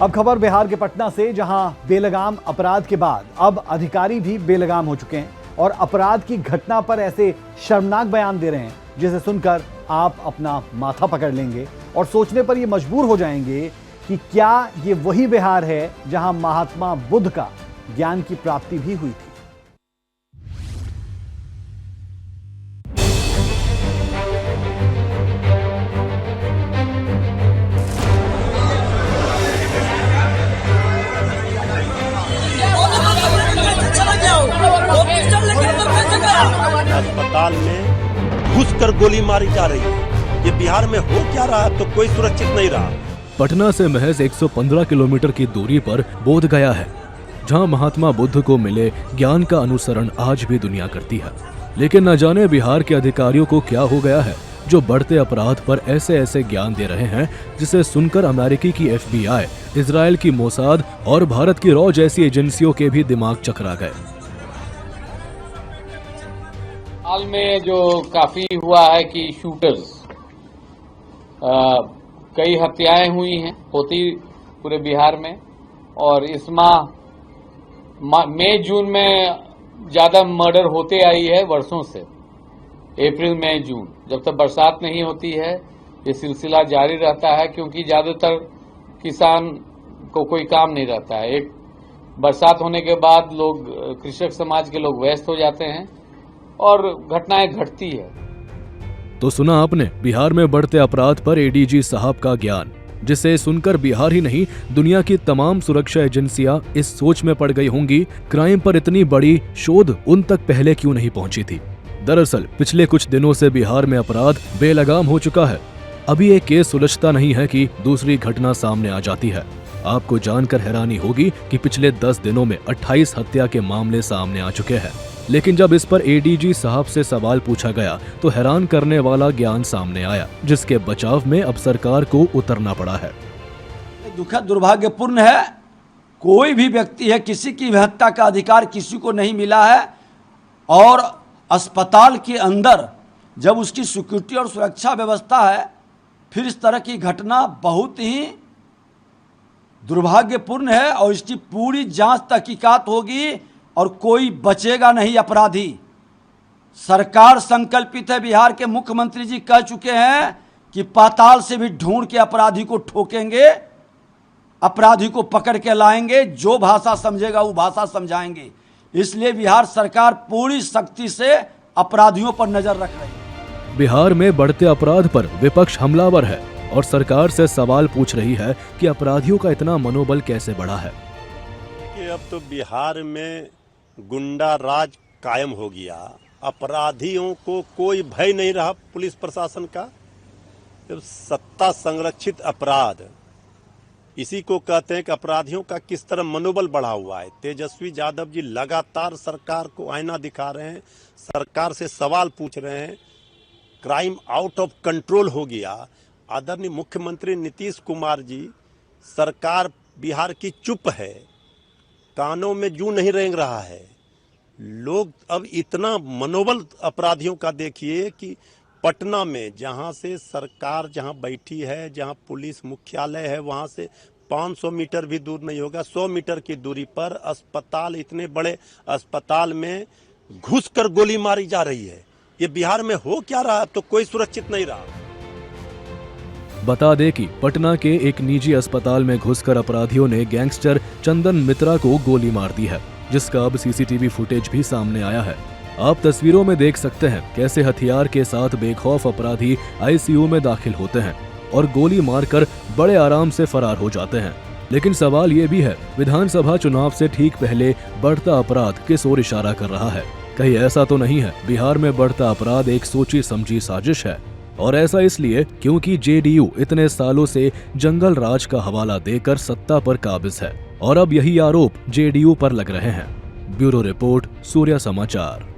अब खबर बिहार के पटना से, जहां बेलगाम अपराध के बाद अब अधिकारी भी बेलगाम हो चुके हैं और अपराध की घटना पर ऐसे शर्मनाक बयान दे रहे हैं जिसे सुनकर आप अपना माथा पकड़ लेंगे और सोचने पर ये मजबूर हो जाएंगे कि क्या ये वही बिहार है जहां महात्मा बुद्ध का ज्ञान की प्राप्ति भी हुई थी। अस्पताल में घुसकर गोली मारी जा रही है। ये बिहार में हो क्या रहा है तो कोई सुरक्षित नहीं रहा। पटना से महज 115 किलोमीटर की दूरी पर बोध गया है, जहां महात्मा बुद्ध को मिले ज्ञान का अनुसरण आज भी दुनिया करती है। लेकिन न जाने बिहार के अधिकारियों को क्या हो गया है जो बढ़ते अपराध पर ऐसे ऐसे ज्ञान दे रहे हैं जिसे सुनकर अमेरिकी की FBI, इजराइल की मोसाद और भारत की रॉ जैसी एजेंसियों के भी दिमाग चकरा गए। हाल में जो काफी हुआ है कि शूटर्स, कई हत्याएं हुई हैं, होती पूरे बिहार में, और इस मई जून में ज्यादा मर्डर होते आई है वर्षों से। अप्रैल मई जून, जब तक बरसात नहीं होती है ये सिलसिला जारी रहता है, क्योंकि ज्यादातर किसान को कोई काम नहीं रहता है। एक बरसात होने के बाद लोग, कृषक समाज के लोग व्यस्त हो जाते हैं और घटनाएं घटती है। तो सुना आपने बिहार में बढ़ते अपराध पर ADG साहब का ज्ञान, जिसे सुनकर बिहार ही नहीं दुनिया की तमाम सुरक्षा एजेंसियां इस सोच में पड़ गई होंगी, क्राइम पर इतनी बड़ी शोध उन तक पहले क्यों नहीं पहुंची थी। दरअसल पिछले कुछ दिनों से बिहार में अपराध बेलगाम हो चुका है। अभी एक केस सुलझता नहीं है कि दूसरी घटना सामने आ जाती है। आपको जानकर हैरानी होगी कि पिछले 10 दिनों में 28 हत्या के मामले सामने आ चुके हैं। लेकिन जब इस पर ADG साहब से सवाल पूछा गया तो हैरान करने वाला ज्ञान सामने आया, जिसके बचाव में अब सरकार को उतरना पड़ा है। दुखद दुर्भाग्यपूर्ण है, कोई भी व्यक्ति है, किसी की भी हत्या का अधिकार किसी को नहीं मिला है। और अस्पताल के अंदर जब उसकी सिक्योरिटी और सुरक्षा व्यवस्था है, फिर इस तरह की घटना बहुत ही दुर्भाग्यपूर्ण है और इसकी पूरी जांच तहकीकात होगी और कोई बचेगा नहीं अपराधी। सरकार संकल्पित है, बिहार के मुख्यमंत्री जी कह चुके हैं कि पाताल से भी ढूंढ के अपराधी को ठोकेंगे, अपराधी को पकड़ के लाएंगे, जो भाषा समझेगा वो भाषा समझाएंगे। इसलिए बिहार सरकार पूरी सख्ती से अपराधियों पर नजर रख रही है। बिहार में बढ़ते अपराध पर विपक्ष हमलावर है और सरकार से सवाल पूछ रही है कि अपराधियों का इतना मनोबल कैसे बढ़ा है। अब तो बिहार में गुंडा राज कायम हो गया, अपराधियों को कोई भय नहीं रहा पुलिस प्रशासन का। जब सत्ता संरक्षित अपराध, इसी को कहते हैं कि अपराधियों का किस तरह मनोबल बढ़ा हुआ है। तेजस्वी यादव जी लगातार सरकार को आईना दिखा रहे हैं, सरकार से सवाल पूछ रहे हैं। क्राइम आउट ऑफ कंट्रोल हो गया। आदरणीय मुख्यमंत्री नीतीश कुमार जी, सरकार बिहार की चुप है, कानों में जूं नहीं रेंग रहा है। लोग अब इतना मनोबल अपराधियों का देखिए कि पटना में, जहां से सरकार जहां बैठी है, जहां पुलिस मुख्यालय है, वहां से 500 मीटर भी दूर नहीं होगा, 100 मीटर की दूरी पर अस्पताल, इतने बड़े अस्पताल में घुसकर गोली मारी जा रही है। ये बिहार में हो क्या रहा है, अब तो कोई सुरक्षित नहीं रहा। बता दें कि पटना के एक निजी अस्पताल में घुसकर अपराधियों ने गैंगस्टर चंदन मित्रा को गोली मार दी है, जिसका अब CCTV फुटेज भी सामने आया है। आप तस्वीरों में देख सकते हैं कैसे हथियार के साथ बेखौफ अपराधी ICU में दाखिल होते हैं और गोली मारकर बड़े आराम से फरार हो जाते हैं। लेकिन सवाल ये भी है, विधानसभा चुनाव से ठीक पहले बढ़ता अपराध किस ओर इशारा कर रहा है? कहीं ऐसा तो नहीं है बिहार में बढ़ता अपराध एक सोची समझी साजिश है? और ऐसा इसलिए क्योंकि JDU इतने सालों से जंगल राज का हवाला देकर सत्ता पर काबिज है और अब यही आरोप JDU पर लग रहे हैं। ब्यूरो रिपोर्ट, सूर्या समाचार।